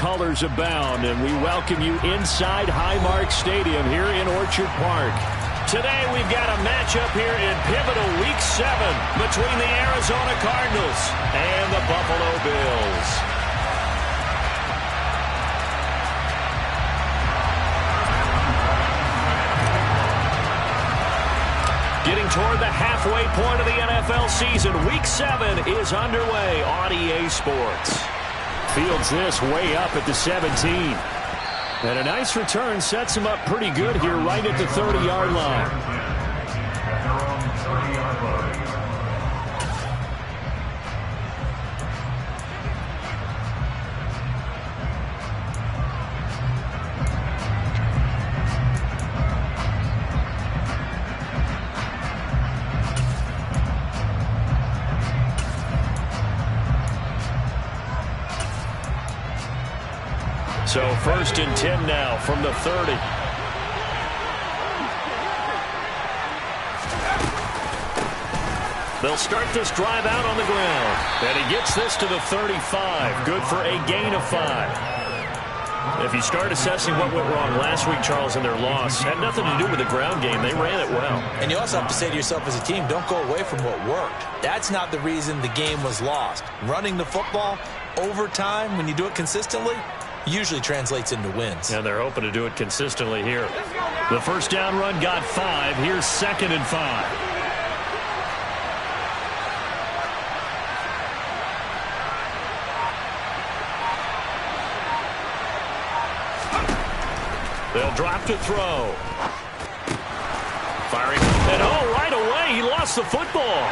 colors abound, and we welcome you inside Highmark Stadium here in Orchard Park. Today we've got a matchup here in pivotal Week 7 between the Arizona Cardinals and the Buffalo Bills. Getting toward the halfway point of the NFL season, Week 7 is underway on EA Sports. Fields this way up at the 17. And a nice return sets him up pretty good here right at the 30-yard line. So 1st and 10 now from the 30. They'll start this drive out on the ground. And he gets this to the 35. Good for a gain of 5. If you start assessing what went wrong last week, Charles, in their loss, had nothing to do with the ground game. They ran it well. And you also have to say to yourself as a team, don't go away from what worked. That's not the reason the game was lost. Running the football over time, when you do it consistently, usually translates into wins. And they're hoping to do it consistently here. The first down run got 5. Here's 2nd and 5. They'll drop to throw. Firing. And right away, he lost the football.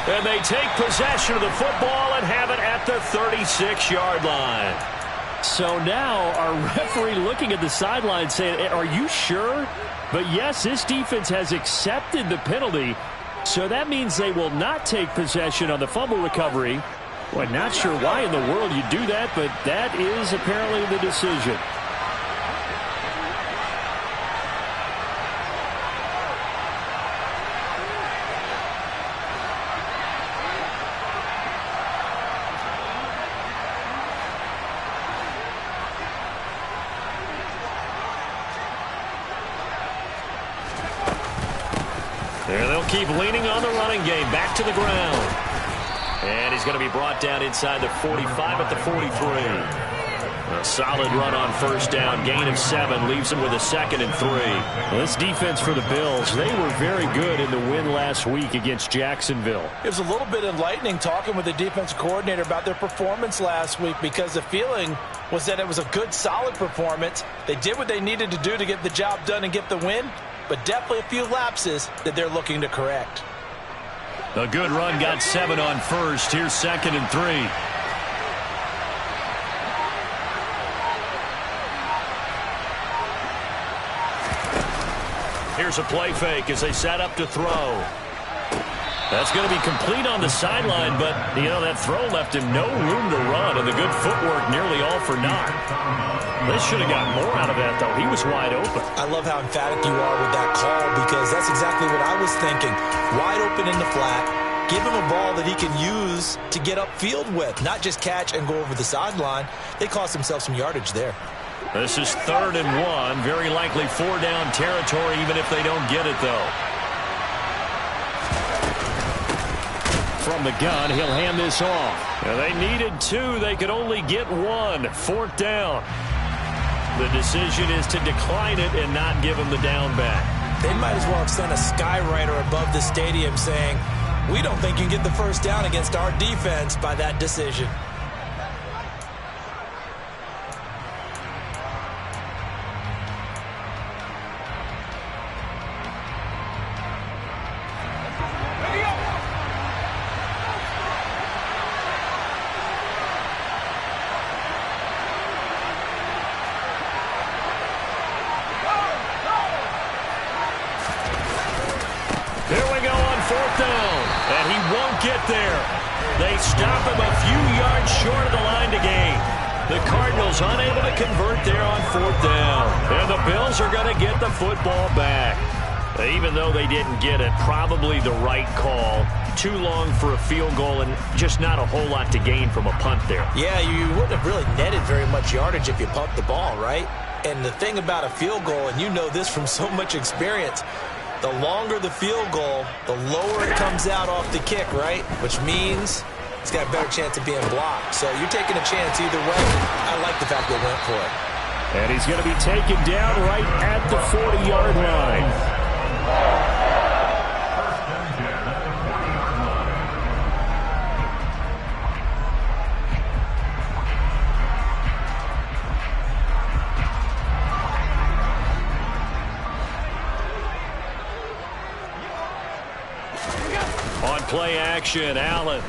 And they take possession of the football and have it at the 36-yard line. So now our referee looking at the sideline saying, are you sure? But yes, this defense has accepted the penalty. So that means they will not take possession on the fumble recovery. Well, not sure why in the world you do that, but that is apparently the decision. And they'll keep leaning on the running game. Back to the ground. And he's going to be brought down inside the 45 at the 43. A solid run on first down. Gain of 7 leaves him with a 2nd and 3. Well, this defense for the Bills, they were very good in the win last week against Jacksonville. It was a little bit enlightening talking with the defensive coordinator about their performance last week, because the feeling was that it was a good, solid performance. They did what they needed to do to get the job done and get the win, but definitely a few lapses that they're looking to correct. A good run got 7 on first. Here's 2nd and 3. Here's a play fake as they set up to throw. That's going to be complete on the sideline, but, that throw left him no room to run, and the good footwork nearly all for naught. They should have got more out of that, though. He was wide open. I love how emphatic you are with that call, because that's exactly what I was thinking. Wide open in the flat. Give him a ball that he can use to get upfield with, not just catch and go over the sideline. They cost themselves some yardage there. This is 3rd and 1. Very likely 4-down territory, even if they don't get it, though. From the gun, he'll hand this off. Now, they needed 2. They could only get 1. 4th down. The decision is to decline it and not give him the down back. They might as well have sent a skywriter above the stadium saying, we don't think you can get the first down against our defense by that decision. They stop him a few yards short of the line to gain. The Cardinals unable to convert there on 4th down. And the Bills are going to get the football back. Even though they didn't get it, probably the right call. Too long for a field goal and just not a whole lot to gain from a punt there. Yeah, you wouldn't have really netted very much yardage if you pumped the ball, right? And the thing about a field goal, and you know this from so much experience, the longer the field goal, the lower it comes out off the kick, right? Which means it's got a better chance of being blocked. So you're taking a chance either way. I like the fact they went for it. And he's going to be taken down right at the 40-yard line. On play action, Allen.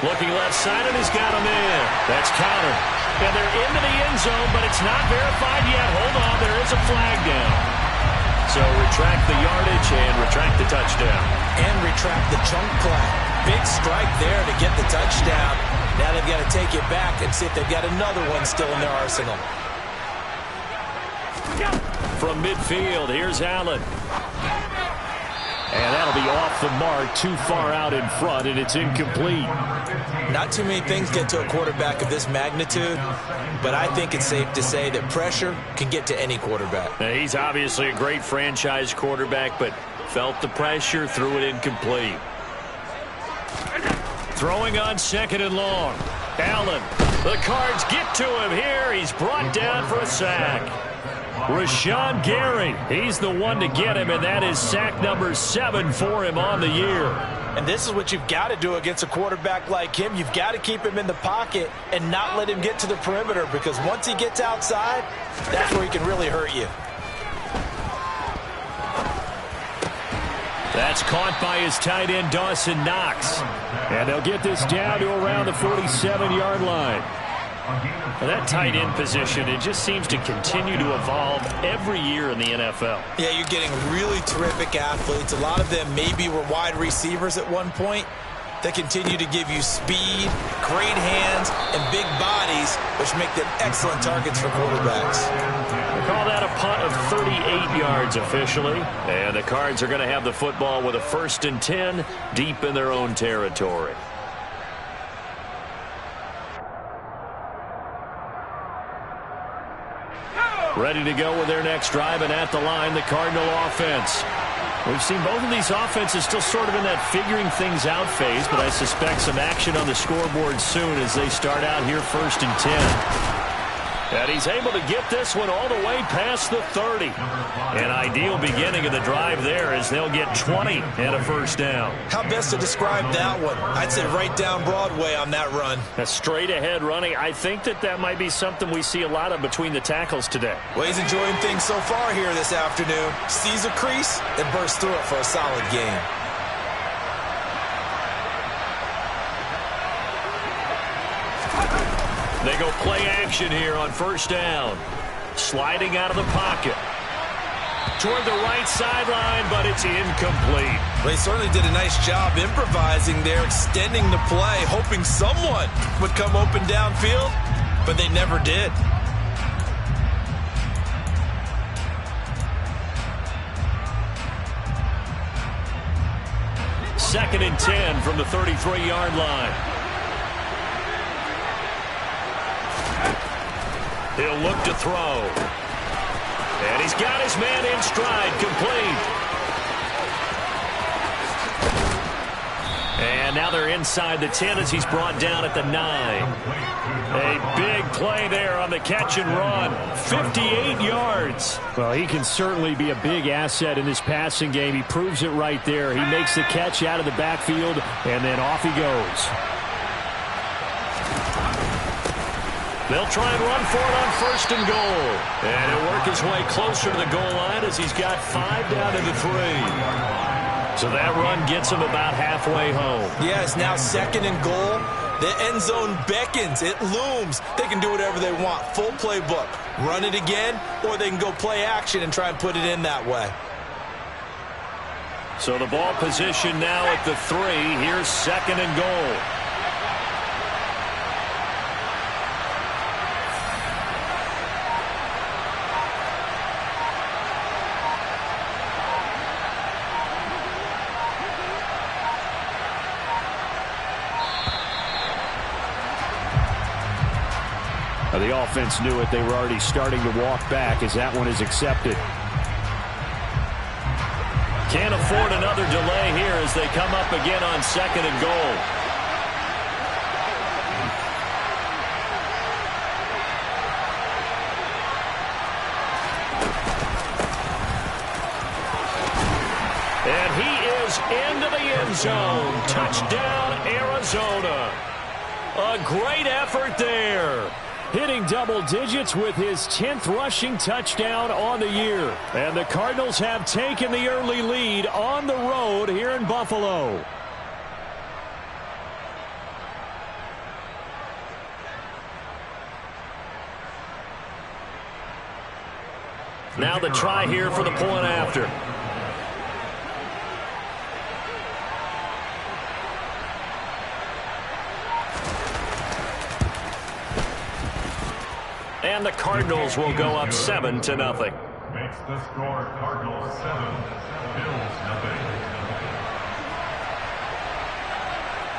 Looking left side, and he's got him in. That's countered. And they're into the end zone, but it's not verified yet. Hold on, there is a flag down. So retract the yardage and retract the touchdown. And retract the chunk play. Big strike there to get the touchdown. Now they've got to take it back and see if they've got another one still in their arsenal. From midfield, here's Allen. And that'll be off the mark, too far out in front, and it's incomplete. Not too many things get to a quarterback of this magnitude, but I think it's safe to say that pressure can get to any quarterback. Now, he's obviously a great franchise quarterback, but felt the pressure, threw it incomplete. Throwing on second and long. Allen, the Cards get to him here. He's brought down for a sack. Rashawn Gary, he's the one to get him, and that is sack number 7 for him on the year. And this is what you've got to do against a quarterback like him. You've got to keep him in the pocket and not let him get to the perimeter, because once he gets outside, that's where he can really hurt you. That's caught by his tight end, Dawson Knox. And they'll get this down to around the 47-yard line. And that tight end position, it just seems to continue to evolve every year in the NFL. Yeah, you're getting really terrific athletes. A lot of them maybe were wide receivers at one point. They continue to give you speed, great hands, and big bodies, which make them excellent targets for quarterbacks. We call that a punt of 38 yards officially. And the Cards are going to have the football with a 1st and 10 deep in their own territory. Ready to go with their next drive, and at the line, the Cardinal offense. We've seen both of these offenses still sort of in that figuring things out phase, but I suspect some action on the scoreboard soon as they start out here 1st and 10. And he's able to get this one all the way past the 30. An ideal beginning of the drive there as they'll get 20 and a 1st down. How best to describe that one? I'd say right down Broadway on that run. A straight ahead running. I think that might be something we see a lot of between the tackles today. Well, he's enjoying things so far here this afternoon. Sees a crease and bursts through it for a solid game. They go play action here on 1st down. Sliding out of the pocket. Toward the right sideline, but it's incomplete. Well, he certainly did a nice job improvising there, extending the play, hoping someone would come open downfield, but they never did. Second and 10 from the 33-yard line. He'll look to throw. And he's got his man in stride, complete. And now they're inside the 10 as he's brought down at the 9. A big play there on the catch and run. 58 yards. Well, he can certainly be a big asset in this passing game. He proves it right there. He makes the catch out of the backfield, and then off he goes. They'll try and run for it on 1st and goal. And he'll work his way closer to the goal line as he's got 5 down to the 3. So that run gets him about halfway home. Yeah, it's now 2nd and goal. The end zone beckons. It looms. They can do whatever they want. Full playbook. Run it again, or they can go play action and try and put it in that way. So the ball position now at the 3. Here's 2nd and goal. The offense knew it. They were already starting to walk back as that one is accepted. Can't afford another delay here as they come up again on 2nd and goal. And he is into the end zone. Touchdown, Arizona. A great effort there. Hitting double digits with his 10th rushing touchdown on the year. And the Cardinals have taken the early lead on the road here in Buffalo. Now the try here for the point after. And the Cardinals will go up 7-0. Makes the score Cardinals 7, Bills 0.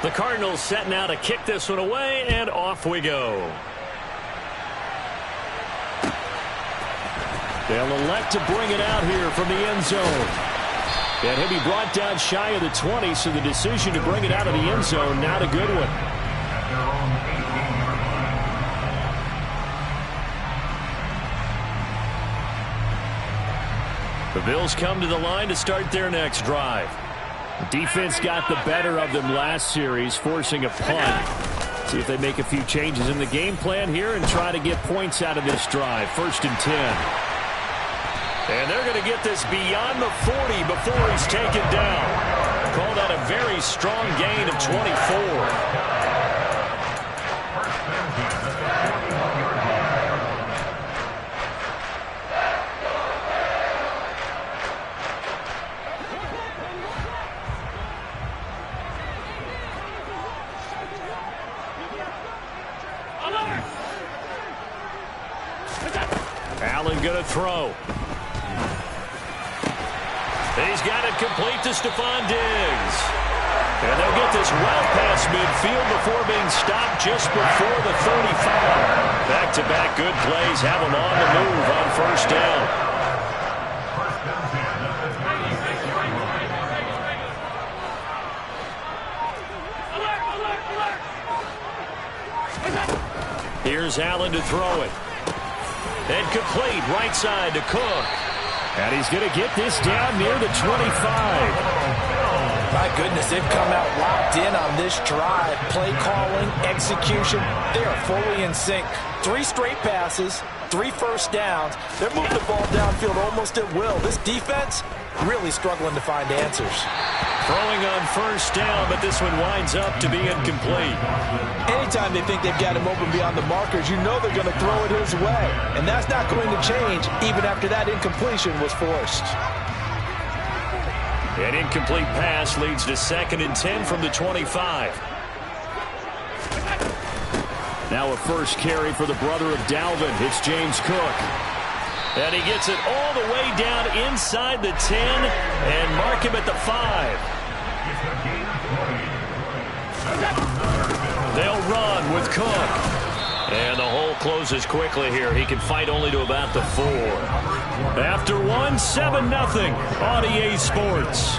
The Cardinals set now to kick this one away, and off we go. They'll elect to bring it out here from the end zone. And he'll be brought down shy of the 20, so the decision to bring it out of the end zone, not a good one. At their own 18-yard line. The Bills come to the line to start their next drive. The defense got the better of them last series, forcing a punt. See if they make a few changes in the game plan here and try to get points out of this drive. 1st and 10. And they're going to get this beyond the 40 before he's taken down. Call that a very strong gain of 24. Allen going to throw. He's got it complete to Stephon Diggs. And they'll get this well past midfield before being stopped just before the 35. Back-to-back good plays have him on the move on 1st down. Here's Allen to throw it. And complete right side to Cook. And he's going to get this down near the 25. My goodness, they've come out locked in on this drive. Play calling, execution, they are fully in sync. 3 straight passes, 3 first downs. They're moving the ball downfield almost at will. This defense really struggling to find answers. Throwing on 1st down, but this one winds up to be incomplete. Anytime they think they've got him open beyond the markers, you know they're going to throw it his way. And that's not going to change even after that incompletion was forced. An incomplete pass leads to 2nd and 10 from the 25. Now a first carry for the brother of Dalvin. It's James Cook. And he gets it all the way down inside the 10 and mark him at the 5. They'll run with Cook. And the hole closes quickly here. He can fight only to about the 4. After 1, 7-0 on EA Sports.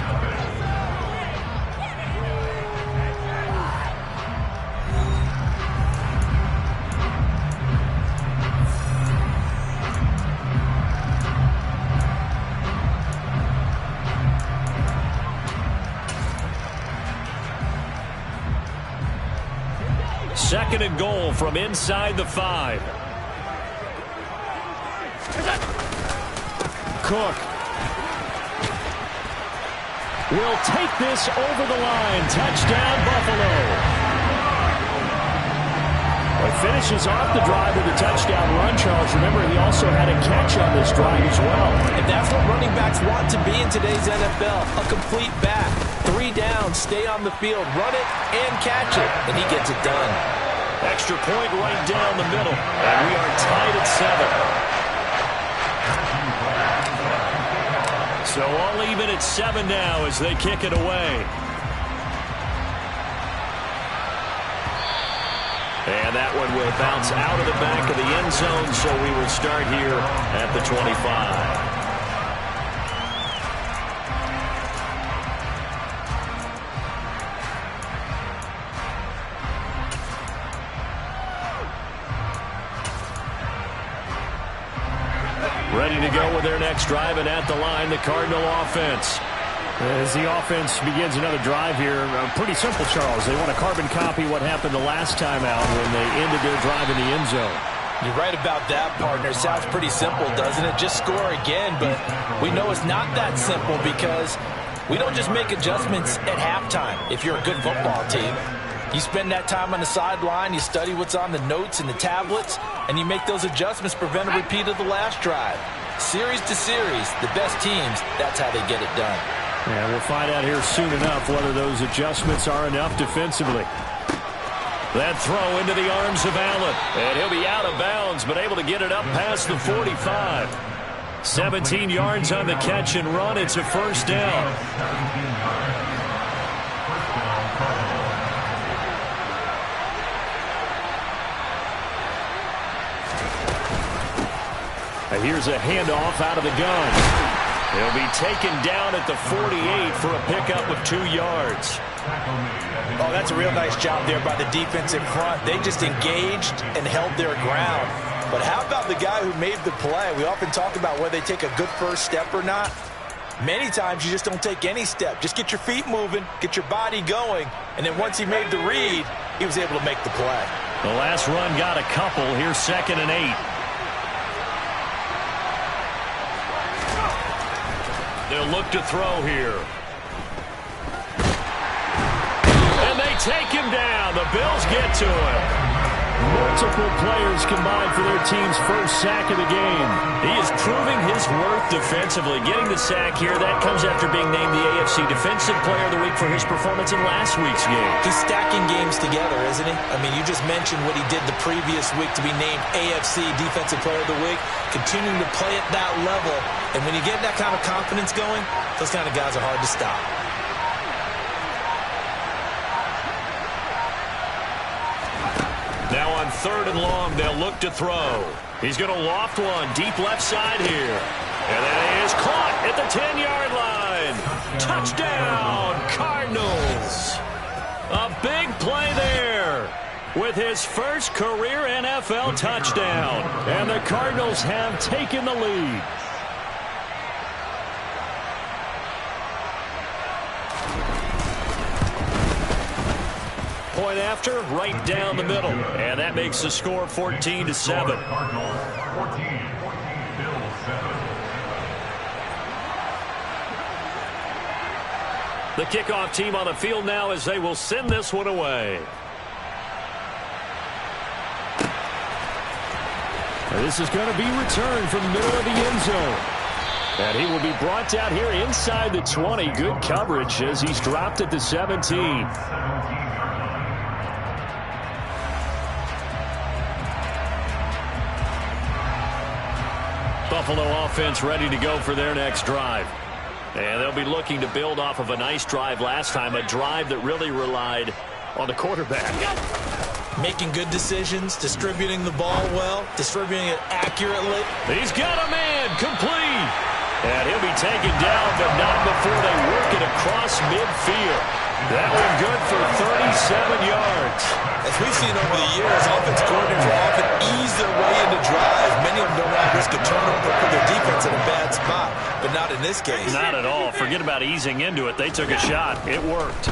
Second and goal from inside the 5. Cook will take this over the line. Touchdown, Buffalo. He finishes off the drive with a touchdown run, Charles. Remember, he also had a catch on this drive as well. And that's what running backs want to be in today's NFL, a complete back. 3 downs, stay on the field, run it, and catch it. And he gets it done. Extra point right down the middle. And we are tied at 7. So all even at 7 now as they kick it away. And that one will bounce out of the back of the end zone, so we will start here at the 25. Ready to go with their next drive, and at the line, the Cardinal offense. As the offense begins another drive here, pretty simple, Charles. They want to carbon copy what happened the last time out when they ended their drive in the end zone. You're right about that, partner. Sounds pretty simple, doesn't it? Just score again, but we know it's not that simple because we don't just make adjustments at halftime if you're a good football team. You spend that time on the sideline, you study what's on the notes and the tablets, and you make those adjustments to prevent a repeat of the last drive. Series to series, the best teams, that's how they get it done. And we'll find out here soon enough whether those adjustments are enough defensively. That throw into the arms of Allen. And he'll be out of bounds, but able to get it up past the 45. 17 yards on the catch and run. It's a first down. And here's a handoff out of the gun. He'll be taken down at the 48 for a pickup of 2 yards. Oh, that's a real nice job there by the defense in front. They just engaged and held their ground. But how about the guy who made the play? We often talk about whether they take a good first step or not. Many times you just don't take any step. Just get your feet moving, get your body going, and then once he made the read, he was able to make the play. The last run got a couple. Here's 2nd and 8. They'll look to throw here. And they take him down. The Bills get to him. Multiple players combined for their team's first sack of the game. He is proving his worth defensively. Getting the sack here, that comes after being named the AFC Defensive Player of the Week for his performance in last week's game. He's stacking games together, isn't he? I mean, you just mentioned what he did the previous week to be named AFC Defensive Player of the Week. Continuing to play at that level. And when you get that kind of confidence going, those kind of guys are hard to stop. Now on 3rd and long, they'll look to throw. He's going to loft one deep left side here. And that is caught at the 10-yard line. Touchdown, Cardinals. A big play there with his first career NFL touchdown. And the Cardinals have taken the lead. Point after, right down the middle. And that makes the score 14-7. Cardinals 14, Bills 7. The kickoff team on the field now as they will send this one away. This is going to be returned from the middle of the end zone. And he will be brought down here inside the 20. Good coverage as he's dropped at the 17. Buffalo offense ready to go for their next drive. And they'll be looking to build off of a nice drive last time, a drive that really relied on the quarterback. Making good decisions, distributing the ball well, distributing it accurately. He's got a man, complete. And he'll be taken down, but not before they work it across midfield. That one good for 37 yards. As we've seen over the years, offense coordinators will often ease their way into drives. Many of them don't want to risk a turnover or put their defense in a bad spot, but not in this case. Not at all. Forget about easing into it. They took a shot. It worked.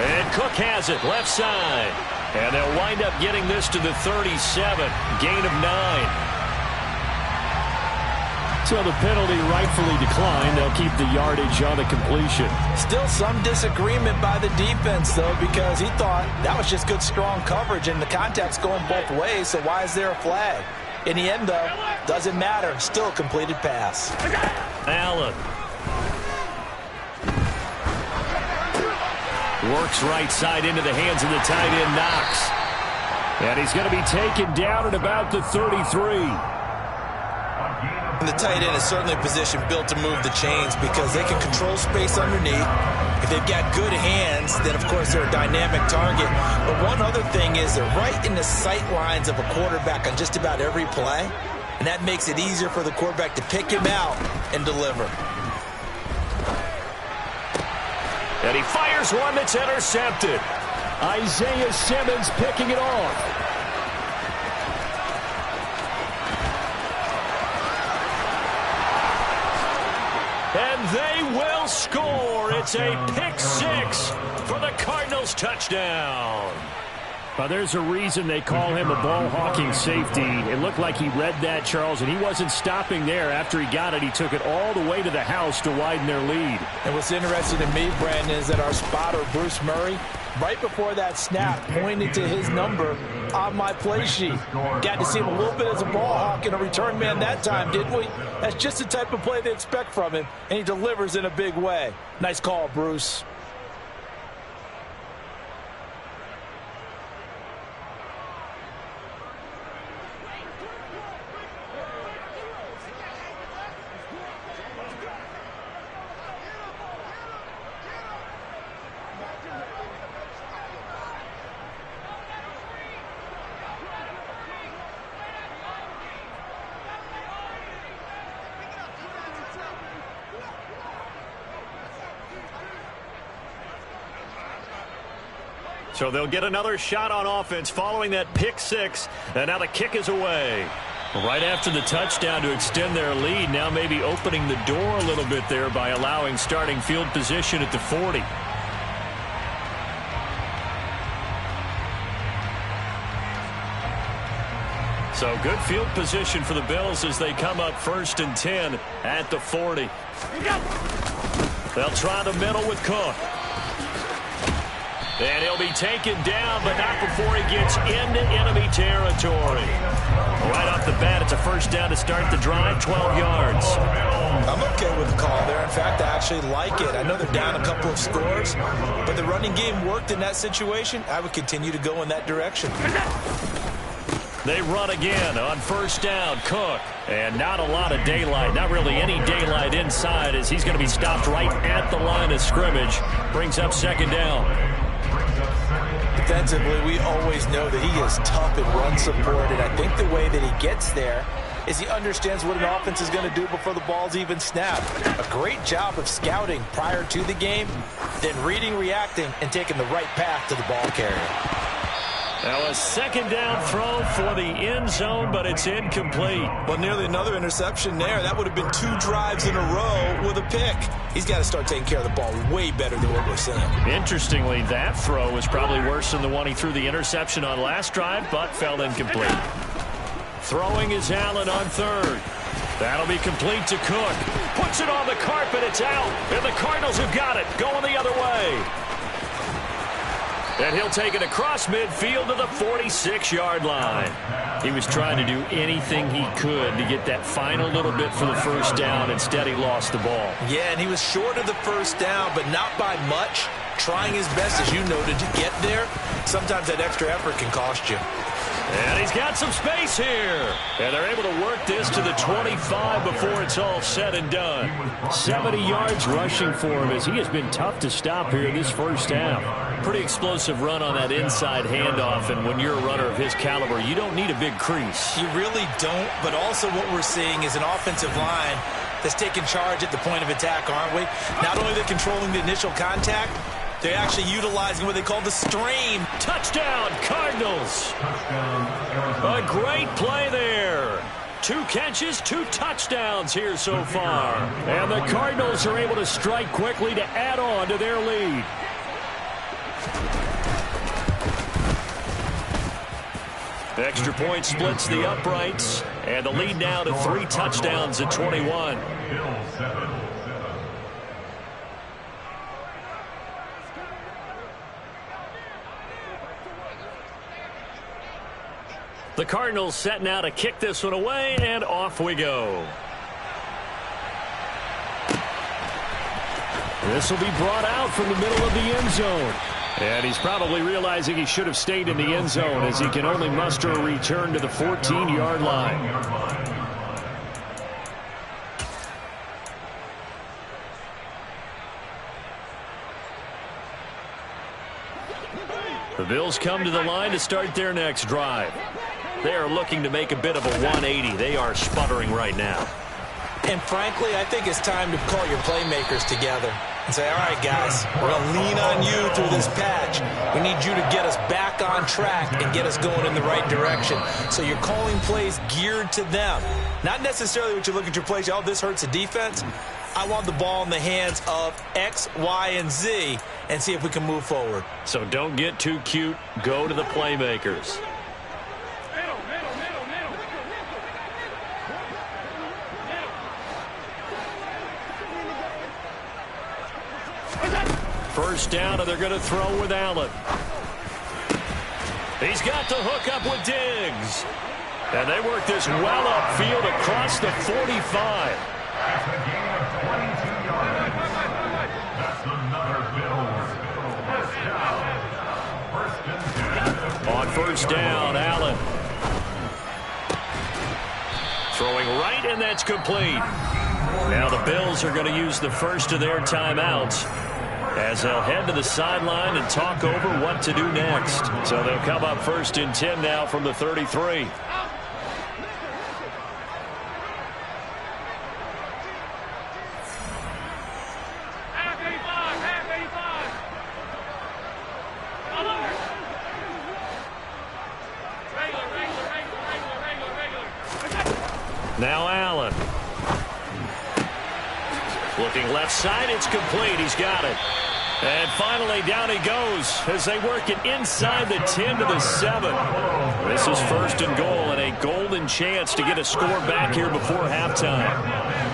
And Cook has it, left side. And they'll wind up getting this to the 37. Gain of 9. So the penalty rightfully declined. They'll keep the yardage on the completion. Still some disagreement by the defense, though, because he thought that was just good, strong coverage, and the contact's going both ways, so why is there a flag? In the end, though, doesn't matter. Still a completed pass. Allen. Works right side into the hands of the tight end, Knox. And he's going to be taken down at about the 33. And the tight end is certainly a position built to move the chains because they can control space underneath. If they've got good hands, then of course they're a dynamic target. But one other thing is they're right in the sight lines of a quarterback on just about every play, and that makes it easier for the quarterback to pick him out and deliver. And he fires one that's intercepted. Isaiah Simmons picking it off. And they will score. It's a pick-6 for the Cardinals touchdown. Well, there's a reason they call him a ball-hawking safety. It looked like he read that, Charles, and he wasn't stopping there. After he got it, he took it all the way to the house to widen their lead. And what's interesting to me, Brandon, is that our spotter, Bruce Murray, right before that snap, pointed to his number on my play sheet. Got to see him a little bit as a ball hawk and a return man that time, didn't we? That's just the type of play they expect from him, and he delivers in a big way. Nice call, Bruce. So they'll get another shot on offense following that pick-6, and now the kick is away. Right after the touchdown to extend their lead, now maybe opening the door a little bit there by allowing starting field position at the 40. So good field position for the Bills as they come up 1st and 10 at the 40. They'll try the middle with Cook. And he'll be taken down, but not before he gets into enemy territory. Right off the bat, it's a first down to start the drive, 12 yards. I'm okay with the call there. In fact, I actually like it. I know they're down a couple of scores, but the running game worked in that situation. I would continue to go in that direction. They run again on first down, Cook. And not a lot of daylight, not really any daylight inside as he's going to be stopped right at the line of scrimmage. Brings up second down. Defensively, we always know that he is tough in run support, and I think the way that he gets there is he understands what an offense is going to do before the ball's even snapped. A great job of scouting prior to the game, then reading, reacting, and taking the right path to the ball carrier. Now a second down throw for the end zone, but it's incomplete. Well, nearly another interception there. That would have been 2 drives in a row with a pick. He's got to start taking care of the ball way better than what we're seeing. Interestingly, that throw was probably worse than the one he threw the interception on last drive, but fell incomplete. Throwing is Allen on third. That'll be complete to Cook. Puts it on the carpet. It's out. And the Cardinals have got it. Going the other way. And he'll take it across midfield to the 46-yard line. He was trying to do anything he could to get that final little bit for the first down. Instead, he lost the ball. Yeah, and he was short of the first down, but not by much. Trying his best, as you noted, to get there. Sometimes that extra effort can cost you. And he's got some space here. And they're able to work this to the 25 before it's all said and done. 70 yards rushing for him as he has been tough to stop here this first half. Pretty explosive run on that inside handoff, and when you're a runner of his caliber, you don't need a big crease. You really don't, but also what we're seeing is an offensive line that's taking charge at the point of attack, aren't we? Not only are they controlling the initial contact, they're actually utilizing what they call the strain. Touchdown, Cardinals. A great play there. 2 catches, 2 touchdowns here so far. And the Cardinals are able to strike quickly to add on to their lead. Extra point splits the uprights, and the lead now to 3 touchdowns at 21. The Cardinals set now to kick this one away, and off we go. This will be brought out from the middle of the end zone. And he's probably realizing he should have stayed in the end zone as he can only muster a return to the 14-yard line. The Bills come to the line to start their next drive. They are looking to make a bit of a 180. They are sputtering right now. And frankly, I think it's time to call your playmakers together and say, all right, guys, we're going to lean on you through this patch. We need you to get us back on track and get us going in the right direction. So you're calling plays geared to them. Not necessarily what you look at your plays, oh, this hurts the defense. I want the ball in the hands of X, Y, and Z and see if we can move forward. So don't get too cute. Go to the playmakers. First down, and they're going to throw with Allen. He's got the hook up with Diggs. And they work this well upfield across the 45. That's a gain of 22 yards. That's another Bills. First down. First and 10. On first down, Allen. Throwing right, and that's complete. Now the Bills are going to use the first of their timeouts as they'll head to the sideline and talk over what to do next. So they'll come up first and 10 now from the 33. Now Allen. Looking left side, it's complete. He's got it. And finally, down he goes as they work it inside the 10 to the 7. This is first and goal and a golden chance to get a score back here before halftime.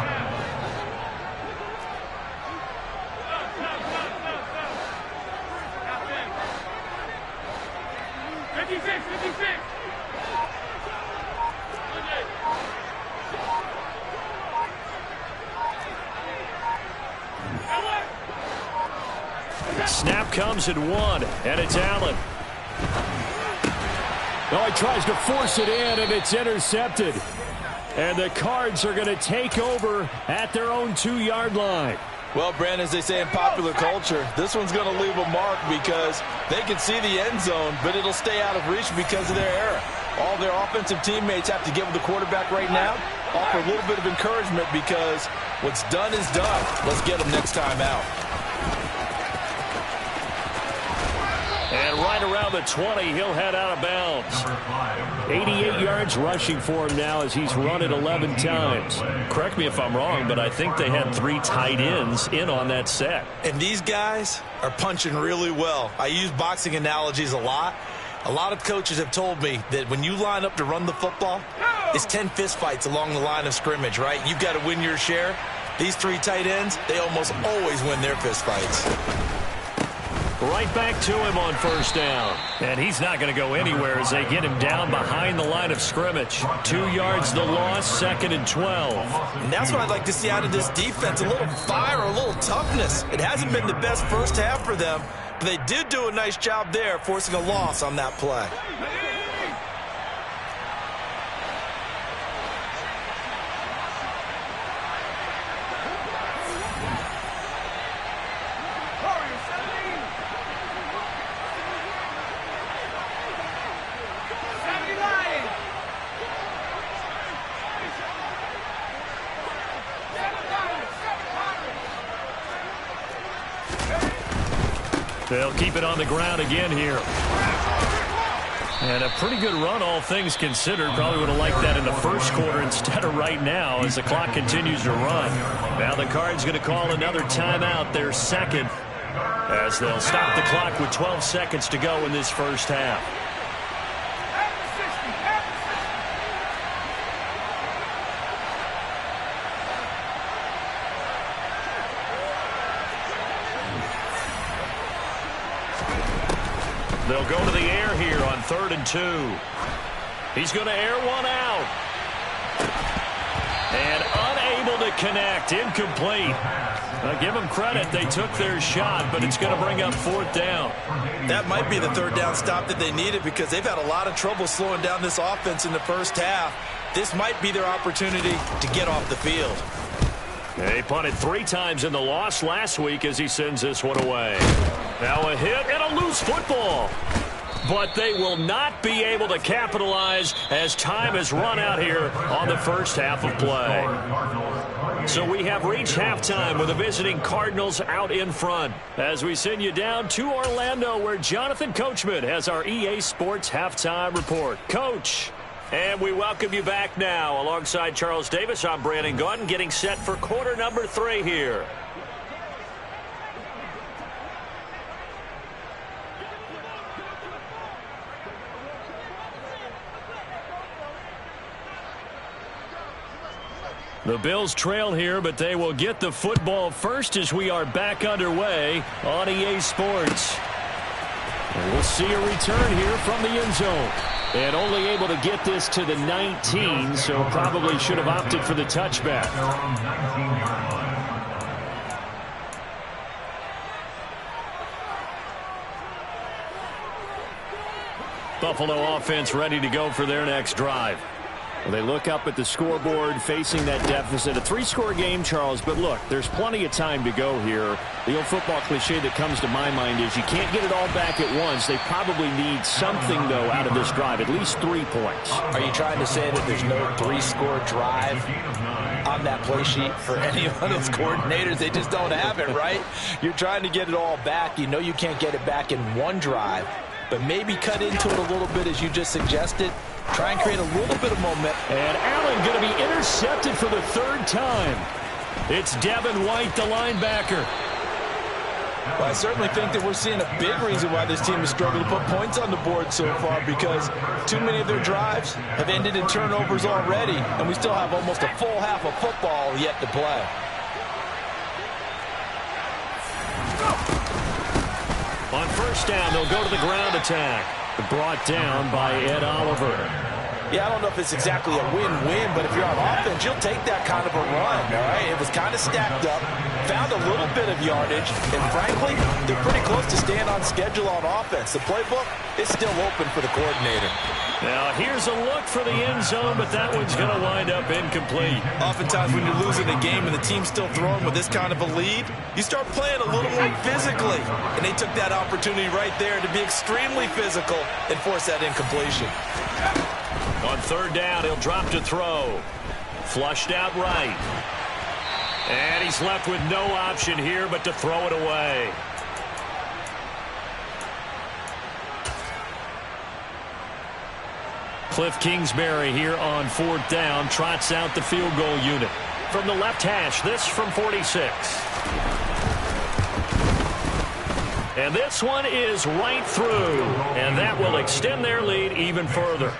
Snap comes at 1, and it's Allen. Oh, he tries to force it in, and it's intercepted. And the Cards are going to take over at their own 2-yard line. Well, Brandon, as they say in popular culture, this one's going to leave a mark because they can see the end zone, but it'll stay out of reach because of their error. All their offensive teammates have to get with the quarterback right now, offer a little bit of encouragement because what's done is done. Let's get them next time out. And right around the 20, he'll head out of bounds. 88 yards rushing for him now as he's run it 11 times. Correct me if I'm wrong, but I think they had 3 tight ends in on that set. And these guys are punching really well. I use boxing analogies a lot. A lot of coaches have told me that when you line up to run the football, it's 10 fistfights along the line of scrimmage, right? You've got to win your share. These 3 tight ends, they almost always win their fistfights. Right back to him on first down. And he's not going to go anywhere as they get him down behind the line of scrimmage. 2 yards the loss, 2nd and 12. And that's what I'd like to see out of this defense, a little fire, a little toughness. It hasn't been the best first half for them, but they did do a nice job there forcing a loss on that play. They'll keep it on the ground again here. And a pretty good run, all things considered. Probably would have liked that in the first quarter instead of right now as the clock continues to run. Now the Cards going to call another timeout, their second, as they'll stop the clock with 12 seconds to go in this first half. They'll go to the air here on 3rd and 2. He's going to air one out. And unable to connect. Incomplete. Give them credit. They took their shot, but it's going to bring up 4th down. That might be the 3rd down stop that they needed because they've had a lot of trouble slowing down this offense in the first half. This might be their opportunity to get off the field. He punted 3 times in the loss last week as he sends this one away. Now a hit and a loose football. But they will not be able to capitalize as time has run out here on the first half of play. So we have reached halftime with the visiting Cardinals out in front as we send you down to Orlando where Jonathan Coachman has our EA Sports Halftime Report. Coach. And we welcome you back now. Alongside Charles Davis, I'm Brandon Gaudin getting set for quarter number 3 here. The Bills trail here, but they will get the football first as we are back underway on EA Sports. And we'll see a return here from the end zone. And only able to get this to the 19, so probably should have opted for the touchback. Buffalo offense ready to go for their next drive. Well, they look up at the scoreboard facing that deficit. A 3-score game, Charles, but look, there's plenty of time to go here. The old football cliche that comes to my mind is you can't get it all back at once. They probably need something, though, out of this drive, at least 3 points. Are you trying to say that there's no 3-score drive on that play sheet for any of those coordinators? They just don't have it, right? You're trying to get it all back. You know you can't get it back in one drive, but maybe cut into it a little bit as you just suggested. Try and create a little bit of momentum. And Allen going to be intercepted for the 3rd time. It's Devin White, the linebacker. Well, I certainly think that we're seeing a big reason why this team has struggled to put points on the board so far, because too many of their drives have ended in turnovers already, and we still have almost a full half of football yet to play. On first down, they'll go to the ground attack. Brought down by Ed Oliver. Yeah, I don't know if it's exactly a win-win, but if you're on offense, you'll take that kind of a run, all right? It was kind of stacked up, found a little bit of yardage, and frankly, they're pretty close to staying on schedule on offense. The playbook is still open for the coordinator. Now, here's a look for the end zone, but that one's going to wind up incomplete. Oftentimes when you're losing a game and the team's still throwing with this kind of a lead, you start playing a little more physically. And they took that opportunity right there to be extremely physical and force that incompletion. On 3rd down, he'll drop to throw. Flushed out right. And he's left with no option here but to throw it away. Cliff Kingsbury here on 4th down, trots out the field goal unit. From the left hash, this from 46. And this one is right through, and that will extend their lead even further.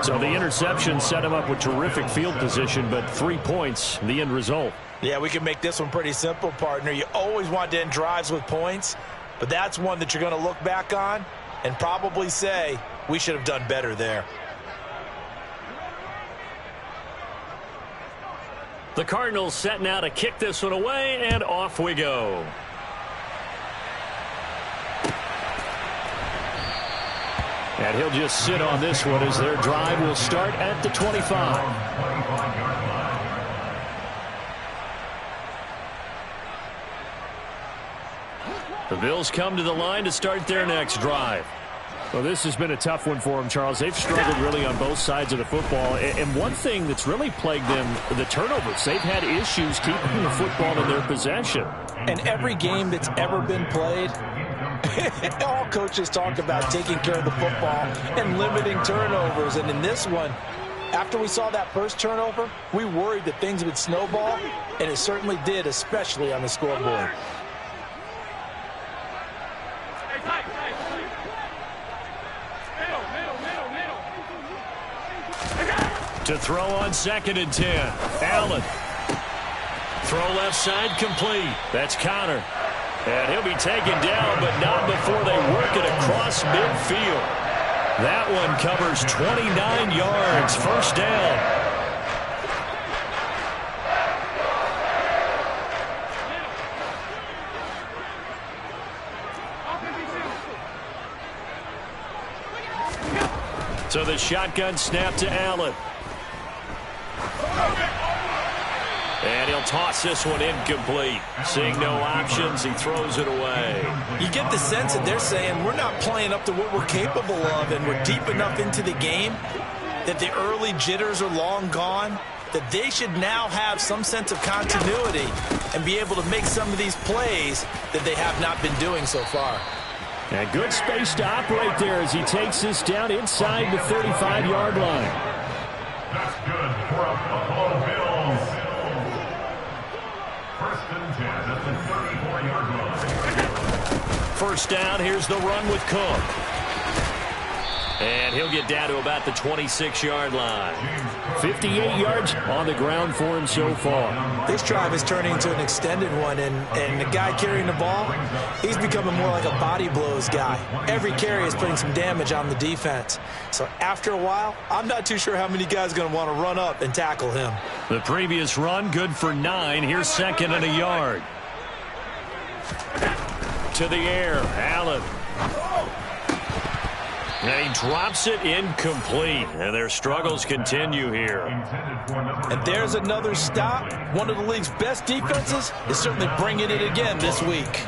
So the interception set him up with terrific field position, but 3 points, the end result. Yeah, we can make this one pretty simple, partner. You always want to end drives with points, but that's one that you're going to look back on and probably say, we should have done better there. The Cardinals set now to kick this one away, and off we go. And he'll just sit on this one as their drive will start at the 25. The Bills come to the line to start their next drive. Well, this has been a tough one for them, Charles. They've struggled really on both sides of the football. And one thing that's really plagued them, the turnovers. They've had issues keeping the football in their possession. And every game that's ever been played, all coaches talk about taking care of the football and limiting turnovers. And in this one, after we saw that first turnover, we worried that things would snowball, and it certainly did, especially on the scoreboard. To throw on 2nd and 10. Allen. Throw left side complete. That's Connor. And he'll be taken down, but not before they work it across midfield. That one covers 29 yards. First down. So the shotgun snap to Allen. And he'll toss this one incomplete. Seeing no options, he throws it away. You get the sense that they're saying we're not playing up to what we're capable of, and we're deep enough into the game that the early jitters are long gone, that they should now have some sense of continuity and be able to make some of these plays that they have not been doing so far. And good space to operate there as he takes this down inside the 35-yard line. That's good for a Buffalo Bills. First and 10 at the 34-yard line. First down, here's the run with Cook. And he'll get down to about the 26-yard line. 58 yards on the ground for him so far. This drive is turning into an extended one, and the guy carrying the ball, he's becoming more like a body blows guy. Every carry is putting some damage on the defense. So after a while, I'm not too sure how many guys are going to want to run up and tackle him. The previous run, good for 9. Here's second and a yard. To the air, Allen. And he drops it incomplete. And their struggles continue here. And there's another stop. One of the league's best defenses is certainly bringing it again this week.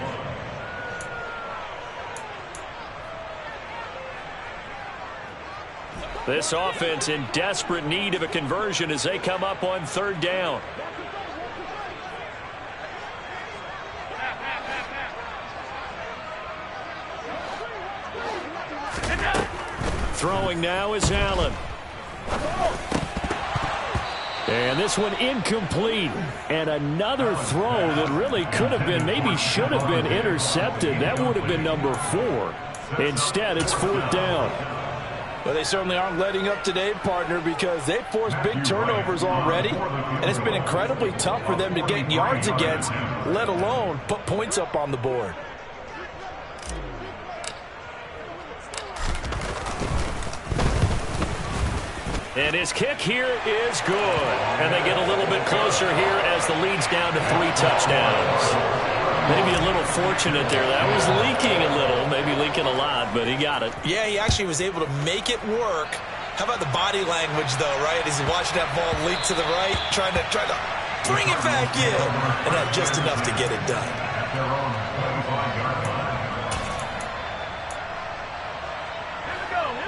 This offense in desperate need of a conversion as they come up on third down. Throwing now is Allen. And this one incomplete. And another throw that really could have been, maybe should have been intercepted. That would have been number 4. Instead, it's fourth down. Well, they certainly aren't letting up today, partner, because they've forced big turnovers already. And it's been incredibly tough for them to get yards against, let alone put points up on the board. And his kick here is good. And they get a little bit closer here as the lead's down to 3 touchdowns. Maybe a little fortunate there. That was leaking a little, maybe leaking a lot, but he got it. Yeah, he actually was able to make it work. How about the body language, though, right? As he watched that ball leak to the right, trying to bring it back in. And had just enough to get it done.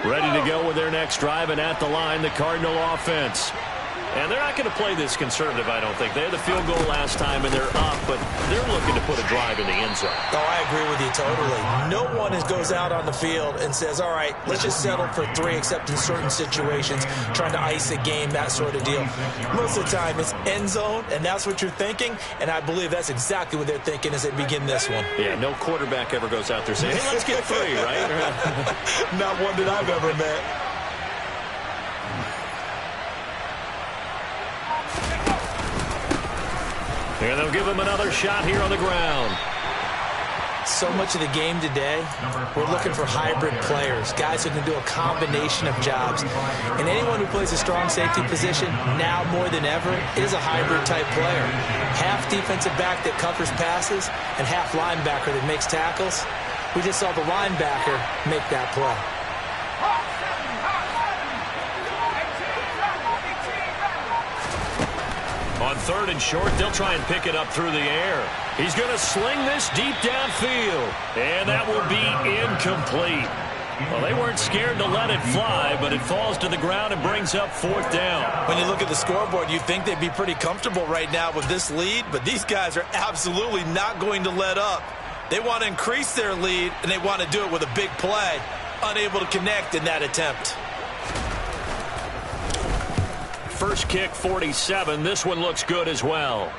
Ready to go with their next drive, and at the line, the Cardinal offense. And they're not going to play this conservative, I don't think. They had the field goal last time, and they're up, but they're looking to put a drive in the end zone. Oh, I agree with you totally. No one goes out on the field and says, all right, let's just settle for 3, except in certain situations, trying to ice a game, that sort of deal. Most of the time, it's end zone, and that's what you're thinking, and I believe that's exactly what they're thinking as they begin this one. Yeah, no quarterback ever goes out there saying, hey, let's get 3, right? Not one that I've ever met. And they'll give him another shot here on the ground. So much of the game today, we're looking for hybrid players, guys who can do a combination of jobs. And anyone who plays a strong safety position, now more than ever, is a hybrid-type player. Half defensive back that covers passes and half linebacker that makes tackles. We just saw the linebacker make that play. On third and short, they'll try and pick it up through the air. He's going to sling this deep downfield. And that will be incomplete. Well, they weren't scared to let it fly, but it falls to the ground and brings up fourth down. When you look at the scoreboard, you think they'd be pretty comfortable right now with this lead, but these guys are absolutely not going to let up. They want to increase their lead, and they want to do it with a big play. Unable to connect in that attempt. First kick, 47. This one looks good as well.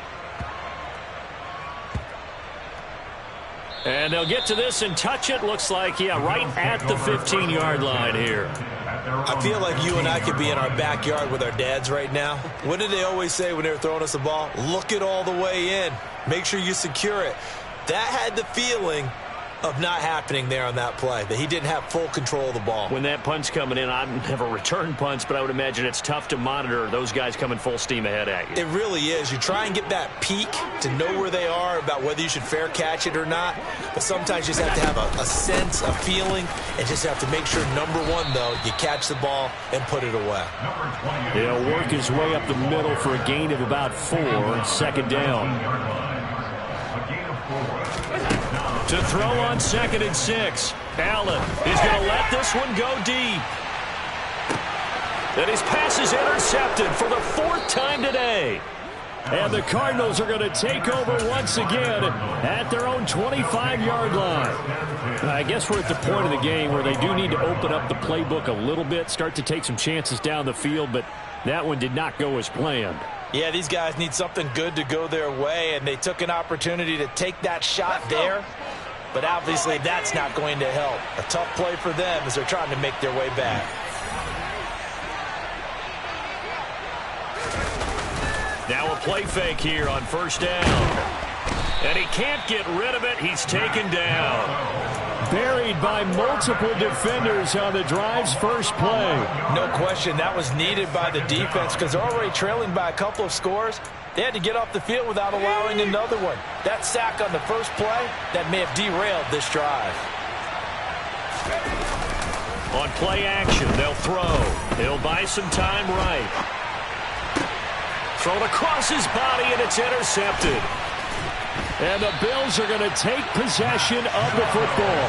And they'll get to this and touch it. Looks like, yeah, right at the 15-yard line here. I feel like you and I could be in our backyard with our dads right now. What did they always say when they were throwing us the ball? Look it all the way in. Make sure you secure it. That had the feeling of not happening there on that play, that he didn't have full control of the ball. When that punt's coming in, I've never returned punts, but I would imagine it's tough to monitor those guys coming full steam ahead at you. It really is. You try and get that peek to know where they are, about whether you should fair catch it or not, but sometimes you just have to have a sense, a feeling, and just have to make sure, number one, though, you catch the ball and put it away. He'll work his way up the middle for a gain of about 4, second down. To throw on 2nd and 6. Allen is going to let this one go deep. And his pass is intercepted for the 4th time today. And the Cardinals are going to take over once again at their own 25-yard line. I guess we're at the point of the game where they do need to open up the playbook a little bit, start to take some chances down the field, but that one did not go as planned. Yeah, these guys need something good to go their way, and they took an opportunity to take that shot there. But obviously that's not going to help. A tough play for them as they're trying to make their way back. Now a play fake here on 1st down. And he can't get rid of it. He's taken down. Buried by multiple defenders on the drive's first play. No question, that was needed by the defense because they're already trailing by a couple of scores. They had to get off the field without allowing another one. That sack on the first play, that may have derailed this drive. On play action, they'll throw. He'll buy some time right. Thrown across his body, and it's intercepted. And the Bills are going to take possession of the football.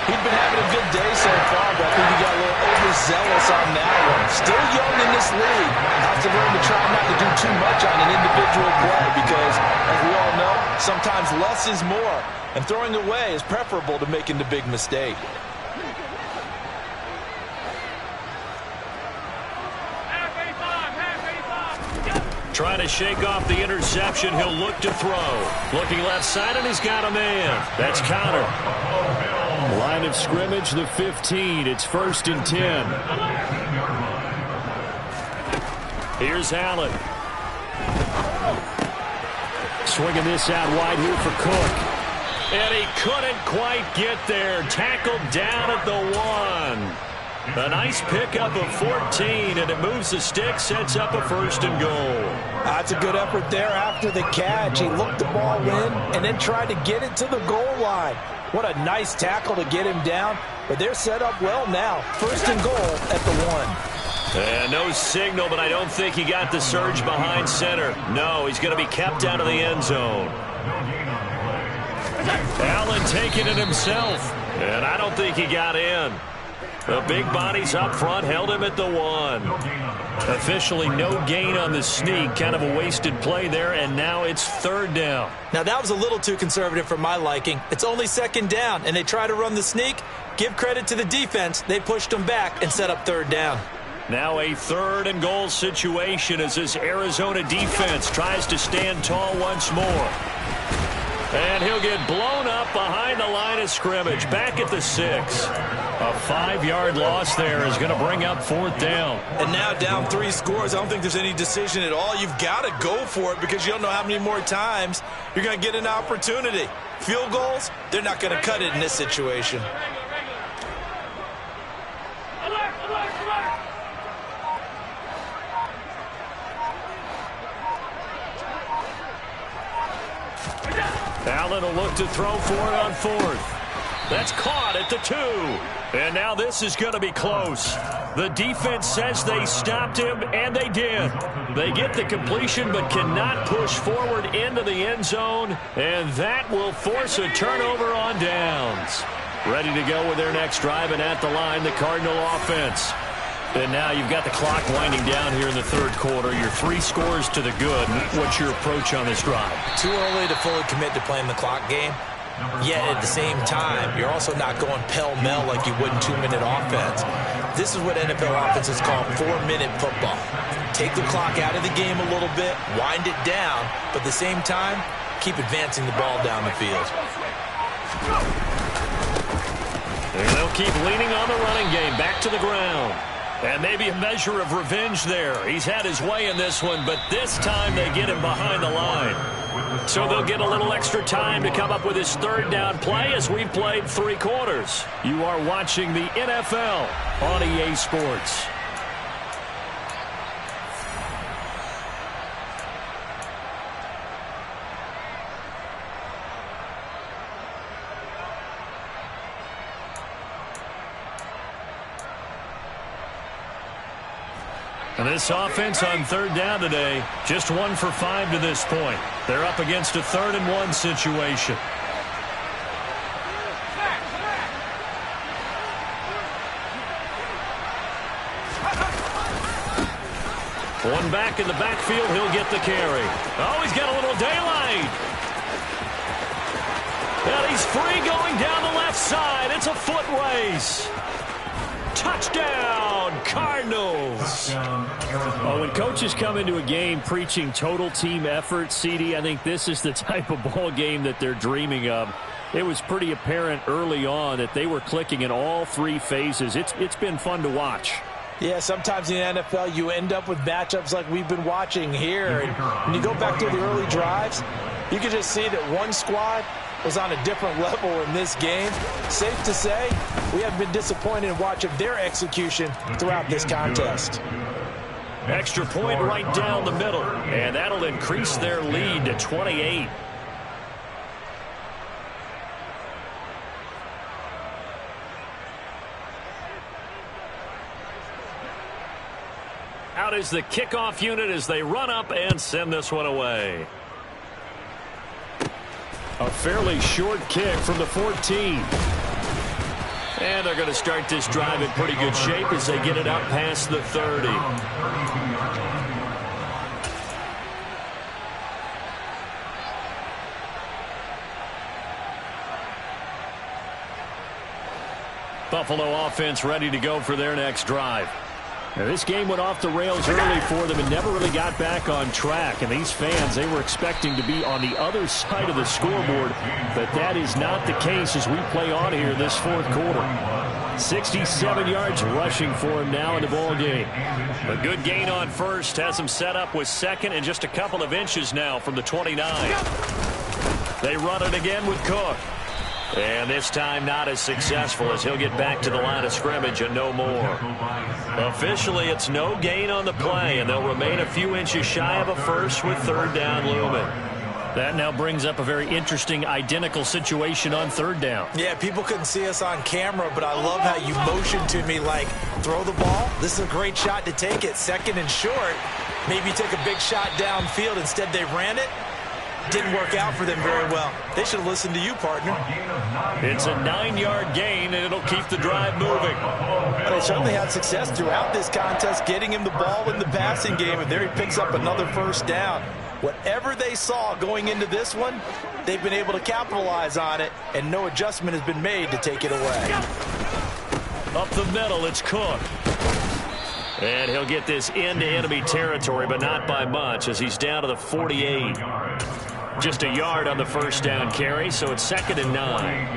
He'd been having a good day so far, but I think he got a little overzealous on that one. Still young in this league. Has to learn to try not to do too much on an individual play because, as we all know, sometimes less is more. And throwing away is preferable to making the big mistake. Trying to shake off the interception. He'll look to throw. Looking left side, and he's got a man. That's Connor. Line of scrimmage, the 15. It's 1st and 10. Here's Allen. Swinging this out wide here for Cook. And he couldn't quite get there. Tackled down at the 1. A nice pickup of 14, and it moves the stick, sets up a 1st and goal. That's a good effort there after the catch. He looked the ball in and then tried to get it to the goal line. What a nice tackle to get him down, but they're set up well now. 1st and goal at the 1. And no signal, but I don't think he got the surge behind center. No, he's going to be kept out of the end zone. Allen taking it himself, and I don't think he got in. The big bodies up front held him at the 1. Officially no gain on the sneak. Kind of a wasted play there, and now it's 3rd down. Now that was a little too conservative for my liking. It's only 2nd down, and they try to run the sneak. Give credit to the defense. They pushed them back and set up 3rd down. Now a 3rd and goal situation as this Arizona defense tries to stand tall once more. And he'll get blown up behind the line of scrimmage. Back at the 6. A 5-yard loss there is going to bring up 4th down. And now down 3 scores. I don't think there's any decision at all. You've got to go for it because you don't know how many more times you're going to get an opportunity. Field goals, they're not going to cut it in this situation. Allen will look to throw for it on 4th. That's caught at the 2. And now this is going to be close. The defense says they stopped him, and they did. They get the completion but cannot push forward into the end zone, and that will force a turnover on downs. Ready to go with their next drive, and at the line, the Cardinal offense. And now you've got the clock winding down here in the 3rd quarter. Your 3 scores to the good. What's your approach on this drive? Too early to fully commit to playing the clock game. Yet at the same time, you're also not going pell-mell like you would in 2-minute offense. This is what NFL offenses call 4-minute football. Take the clock out of the game a little bit, wind it down, but at the same time, keep advancing the ball down the field. And they'll keep leaning on the running game, back to the ground. And maybe a measure of revenge there. He's had his way in this one, but this time they get him behind the line. So they'll get a little extra time to come up with his third down play as we've played 3 quarters. You are watching the NFL on EA Sports. And this offense on third down today, just 1 for 5 to this point. They're up against a 3rd and 1 situation. One back in the backfield, he'll get the carry. Oh, he's got a little daylight. And he's free going down the left side. It's a foot race. Touchdown, Cardinals. Oh, when coaches come into a game preaching total team effort, CD, I think this is the type of ball game that they're dreaming of. It was pretty apparent early on that they were clicking in all 3 phases. It's been fun to watch. Yeah, sometimes in the NFL you end up with matchups like we've been watching here. And when you go back to the early drives, you can just see that one squad was on a different level in this game. Safe to say, we have been disappointed in watching their execution throughout this contest. Extra point right down the middle, and that'll increase their lead to 28. Out is the kickoff unit as they run up and send this one away. A fairly short kick from the 14. And they're going to start this drive in pretty good shape as they get it out past the 30. Buffalo offense ready to go for their next drive. Now, this game went off the rails early for them and never really got back on track. And these fans, they were expecting to be on the other side of the scoreboard. But that is not the case as we play on here this 4th quarter. 67 yards rushing for him now in the ball game. A good gain on first has him set up with 2nd and just a couple of inches now from the 29. They run it again with Cook. And this time not as successful as he'll get back to the line of scrimmage and no more. Officially, it's no gain on the play, and they'll remain a few inches shy of a first with 3rd down looming. That now brings up a very interesting identical situation on 3rd down. Yeah, people couldn't see us on camera, but I love how you motioned to me like, throw the ball. This is a great shot to take it. 2nd and short. Maybe take a big shot downfield. Instead, they ran it. Didn't work out for them very well. They should have listened to you, partner. It's a 9-yard gain, and it'll keep the drive moving. They certainly had success throughout this contest, getting him the ball in the passing game, and there he picks up another 1st down. Whatever they saw going into this one, they've been able to capitalize on it, and no adjustment has been made to take it away. Up the middle, it's Cook. And he'll get this into enemy territory, but not by much, as he's down to the 48. Just a yard on the 1st down carry, so it's 2nd and 9.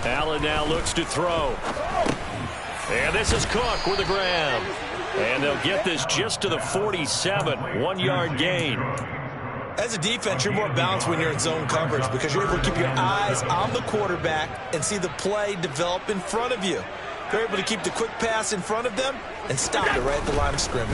Allen now looks to throw. And this is Cook with a grab. And they'll get this just to the 47. 1-yard gain. As a defense, you're more balanced when you're in zone coverage because you're able to keep your eyes on the quarterback and see the play develop in front of you. They're able to keep the quick pass in front of them and stop it right at the line of scrimmage.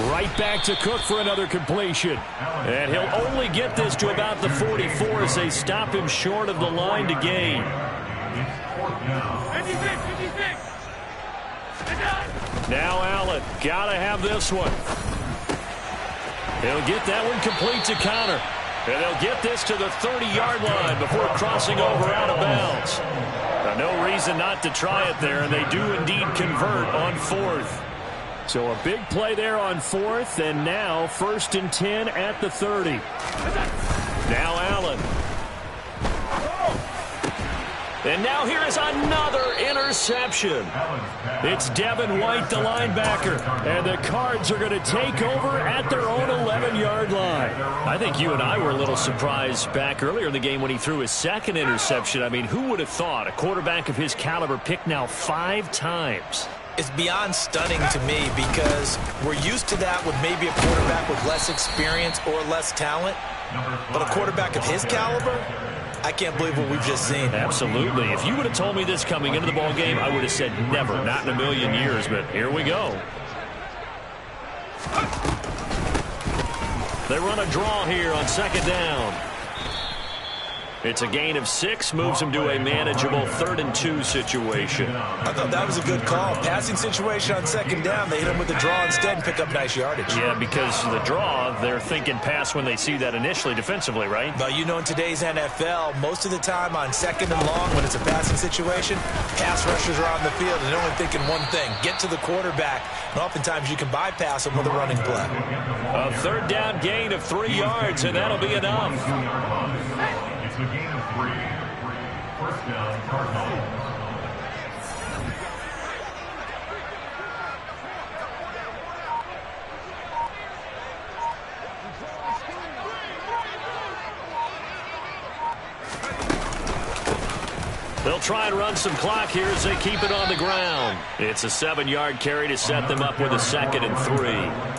Right back to Cook for another completion. And he'll only get this to about the 44 as they stop him short of the line to gain. Now Allen, gotta have this one. He'll get that one complete to Connor. And they'll get this to the 30-yard line before crossing over out of bounds. Now, no reason not to try it there, and they do indeed convert on 4th. So a big play there on 4th, and now 1st and 10 at the 30. Now Allen. And now here is another interception. It's Devin White, the linebacker. And the Cards are going to take over at their own 11-yard line. I think you and I were a little surprised back earlier in the game when he threw his second interception. I mean, who would have thought a quarterback of his caliber picked now 5 times? It's beyond stunning to me because we're used to that with maybe a quarterback with less experience or less talent. But a quarterback of his caliber, I can't believe what we've just seen. Absolutely. If you would have told me this coming into the ball game, I would have said never, not in a million years. But here we go. They run a draw here on second down. It's a gain of 6, moves them to a manageable 3rd and 2 situation. I thought that was a good call. Passing situation on second down, they hit him with the draw instead and pick up nice yardage. Yeah, because the draw, they're thinking pass when they see that initially defensively, right? But you know, in today's NFL, most of the time on second and long, when it's a passing situation, pass rushers are on the field and they're only thinking one thing, get to the quarterback. And oftentimes you can bypass them with a running play. A 3rd down gain of 3 yards, and that'll be enough. It's a gain of 3. First down, Cardinals. They'll try and run some clock here as they keep it on the ground. It's a 7-yard carry to set them up with a 2nd and 3.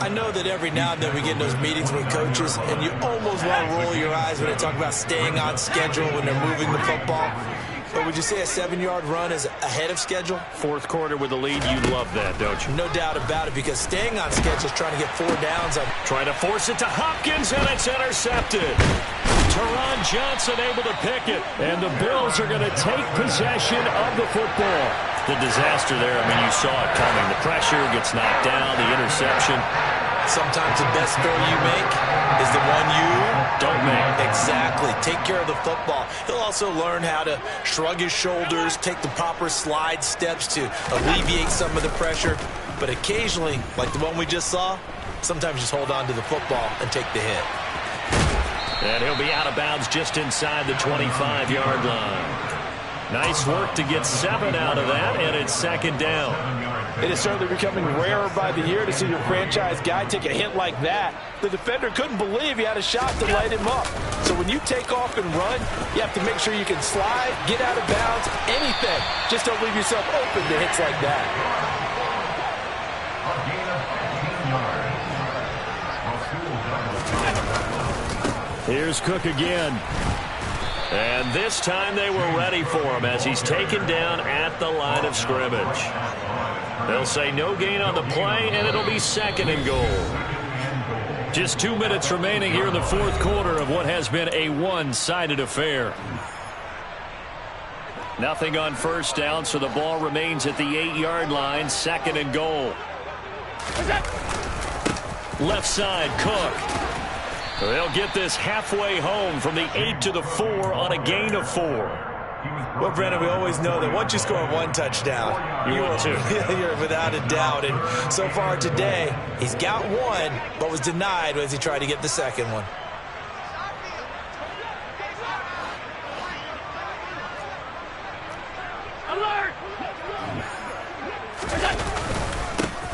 I know that every now and then we get in those meetings with coaches, and you almost want to roll your eyes when they talk about staying on schedule when they're moving the football. But would you say a 7-yard run is ahead of schedule? 4th quarter with the lead, you love that, don't you? No doubt about it, because staying on schedule is trying to get 4 downs. Trying to force it to Hopkins, and it's intercepted. Teron Johnson able to pick it, and the Bills are going to take possession of the football. The disaster there, I mean, you saw it coming. The pressure gets knocked down, the interception. Sometimes the best throw you make is the one you don't make. Exactly. Take care of the football. He'll also learn how to shrug his shoulders, take the proper slide steps to alleviate some of the pressure. But occasionally, like the one we just saw, sometimes just hold on to the football and take the hit. And he'll be out of bounds just inside the 25-yard line. Nice work to get 7 out of that, and it's 2nd down. It is certainly becoming rarer by the year to see your franchise guy take a hit like that. The defender couldn't believe he had a shot to light him up. So when you take off and run, you have to make sure you can slide, get out of bounds, anything. Just don't leave yourself open to hits like that. A gain of 15 yards. Here's Cook again. And this time they were ready for him as he's taken down at the line of scrimmage. They'll say no gain on the play, and it'll be 2nd and goal. Just 2 minutes remaining here in the 4th quarter of what has been a one-sided affair. Nothing on 1st down, so the ball remains at the 8-yard line, 2nd and goal. Left side, Cook. They'll get this halfway home from the 8 to the 4 on a gain of 4. Well, Brennan, we always know that once you score 1 touchdown, you're without a doubt. And so far today, he's got 1, but was denied as he tried to get the 2nd one.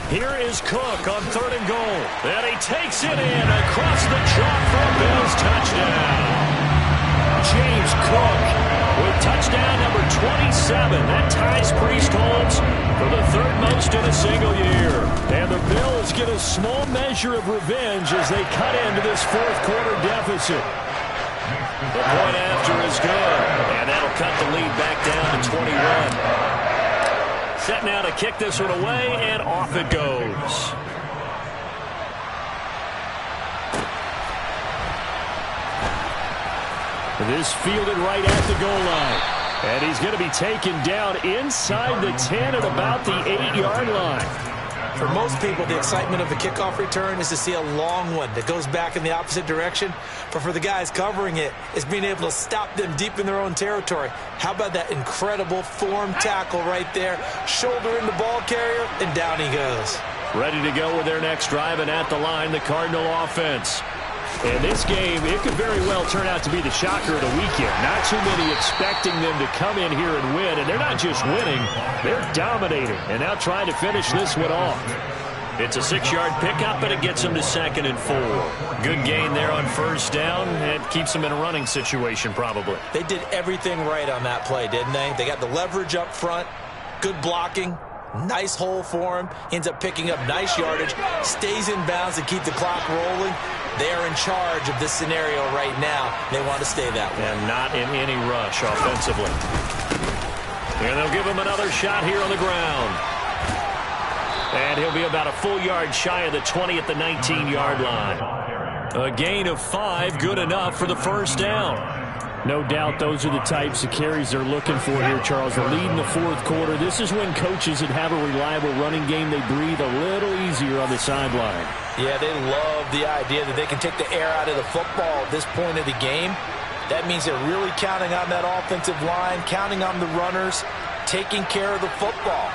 Here is Cook on 3rd and goal. And he takes it in across the chalk for a Bills touchdown. James Cook with touchdown number 27. That ties Priest Holmes for the 3rd most in a single year. And the Bills get a small measure of revenge as they cut into this 4th quarter deficit. The point after is good. And that'll cut the lead back down to 21. Set now to kick this one away, and off it goes. This fielded right at the goal line. And he's going to be taken down inside the 10 at about the 8-yard line. For most people, the excitement of a kickoff return is to see a long one that goes back in the opposite direction. But for the guys covering it, it's being able to stop them deep in their own territory. How about that incredible form tackle right there? Shoulder in the ball carrier, and down he goes. Ready to go with their next drive, and at the line, the Cardinal offense. And this game, it could very well turn out to be the shocker of the weekend. Not too many expecting them to come in here and win. And they're not just winning, they're dominating. And now trying to finish this one off. It's a 6-yard pickup, and it gets them to 2nd and 4. Good gain there on first down. It keeps them in a running situation probably. They did everything right on that play, didn't they? They got the leverage up front, good blocking, nice hole for him. Ends up picking up nice yardage, stays in bounds to keep the clock rolling. They are in charge of this scenario right now. They want to stay that way. And not in any rush offensively. And they'll give him another shot here on the ground. And he'll be about a full yard shy of the 20 at the 19-yard line. A gain of 5, good enough for the first down. No doubt those are the types of carries they're looking for here, Charles. They're leading the fourth quarter. This is when coaches that have a reliable running game, they breathe a little easier on the sideline. Yeah, they love the idea that they can take the air out of the football at this point of the game. That means they're really counting on that offensive line, counting on the runners, taking care of the football.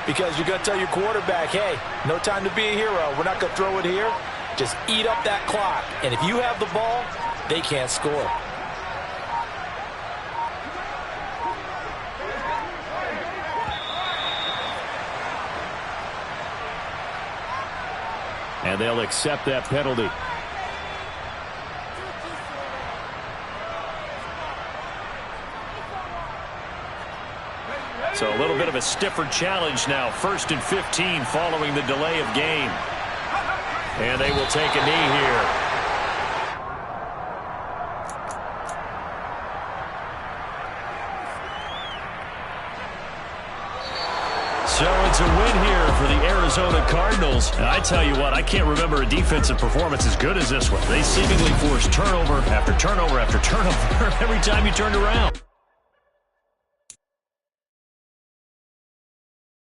Because you're going to tell your quarterback, hey, no time to be a hero. We're not going to throw it here. Just eat up that clock. And if you have the ball, they can't score. And they'll accept that penalty. So a little bit of a stiffer challenge now. 1st and 15 following the delay of game. And they will take a knee here. So it's a win here for the Arizona Cardinals. And I tell you what, I can't remember a defensive performance as good as this one. They seemingly forced turnover after turnover after turnover every time you turned around.